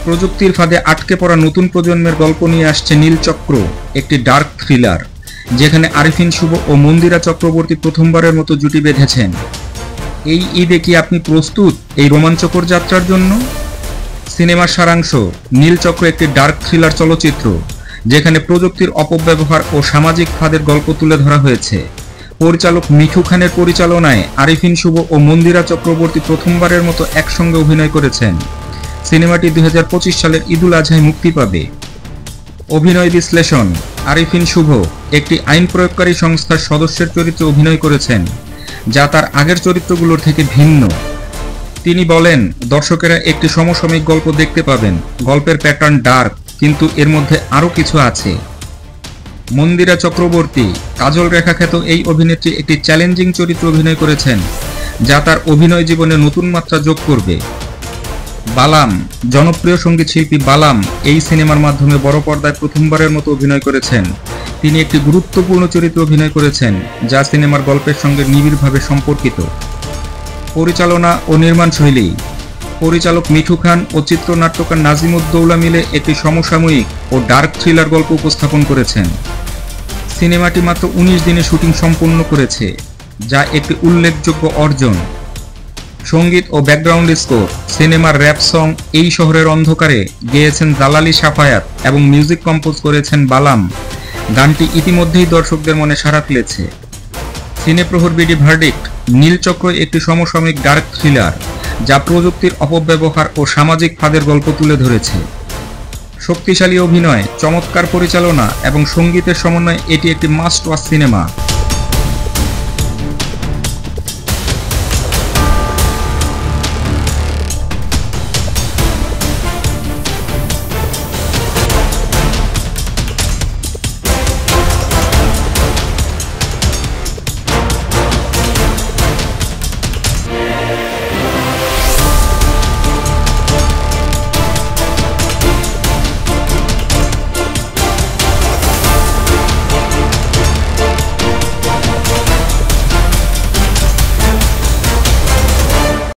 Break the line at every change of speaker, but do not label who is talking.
প্রযুক্তির ফাঁদে আটকে পড়া নতুন প্রজন্মের গল্প নিয়ে আসছে নীলচক্র, একটি ডার্ক থ্রিলার যেখানে আরিফিন শুভ ও মন্দিরা চক্রবর্তী প্রথমবারের মতো জুটি বেঁধেছেন। এই ঈদে কি আপনি প্রস্তুত এই রোমাঞ্চকর যাত্রার জন্য? সিনেমার সারাংশ: নীলচক্র একটি ডার্ক থ্রিলার চলচ্চিত্র যেখানে প্রযুক্তির অপব্যবহার ও সামাজিক ফাঁদের গল্প তুলে ধরা হয়েছে। পরিচালক মিঠু খানের পরিচালনায় আরিফিন শুভ ও মন্দিরা চক্রবর্তী প্রথমবারের মতো একসঙ্গে অভিনয় করেছেন। সিনেমাটি 2025 সালের ঈদুল আজহায় মুক্তি পাবে। অভিনয় বিশ্লেষণ: আরিফিন শুভ একটি আইন প্রয়োগকারী সংস্থার সদস্যের চরিত্রে অভিনয় করেছেন, যা তার আগের চরিত্রগুলোর থেকে ভিন্ন। তিনি বলেন, দর্শকেরা একটি সমসাময়িক গল্প দেখতে পাবেন। গল্পের প্যাটার্ন ডার্ক, কিন্তু এর মধ্যে আরও কিছু আছে। মন্দিরা চক্রবর্তী কাজল রেখা খ্যাত এই অভিনেত্রী একটি চ্যালেঞ্জিং চরিত্রে অভিনয় করেছেন, যা তার অভিনয় জীবনে নতুন মাত্রা যোগ করবে। বালাম জনপ্রিয় সঙ্গীত শিল্পী বালাম এই সিনেমার মাধ্যমে বড় পর্দায় প্রথমবারের মতো অভিনয় করেছেন। তিনি একটি গুরুত্বপূর্ণ চরিত্রে অভিনয় করেছেন, যা সিনেমার গল্পের সঙ্গে নিবিড়ভাবে সম্পর্কিত। পরিচালনা ও নির্মাণ শৈলী: পরিচালক মিঠু খান ও চিত্রনাট্যকার নাজিমুদ্দৌলা মিলে একটি সমসাময়িক ও ডার্ক থ্রিলার গল্প উপস্থাপন করেছেন। সিনেমাটি মাত্র 19 দিনে শুটিং সম্পন্ন করেছে, যা একটি উল্লেখযোগ্য অর্জন। সঙ্গীত ও ব্যাকগ্রাউন্ড স্কোর: সিনেমার র্যাপ সং এই শহরের অন্ধকারে গেয়েছেন জালালি সাফায়াত এবং মিউজিক কম্পোজ করেছেন বালাম। গানটি ইতিমধ্যেই দর্শকদের মনে সাড়া ফেলেছে। সিনেপ্রহর বিডি ভার্ডিক্ট: নীলচক্র একটি সমসাময়িক ডার্ক থ্রিলার যা প্রযুক্তির অপব্যবহার ও সামাজিক ফাঁদের গল্প তুলে ধরেছে। শক্তিশালী অভিনয়, চমৎকার পরিচালনা এবং সঙ্গীতের সমন্বয়ে এটি একটি মাস্ট ওয়াচ সিনেমা।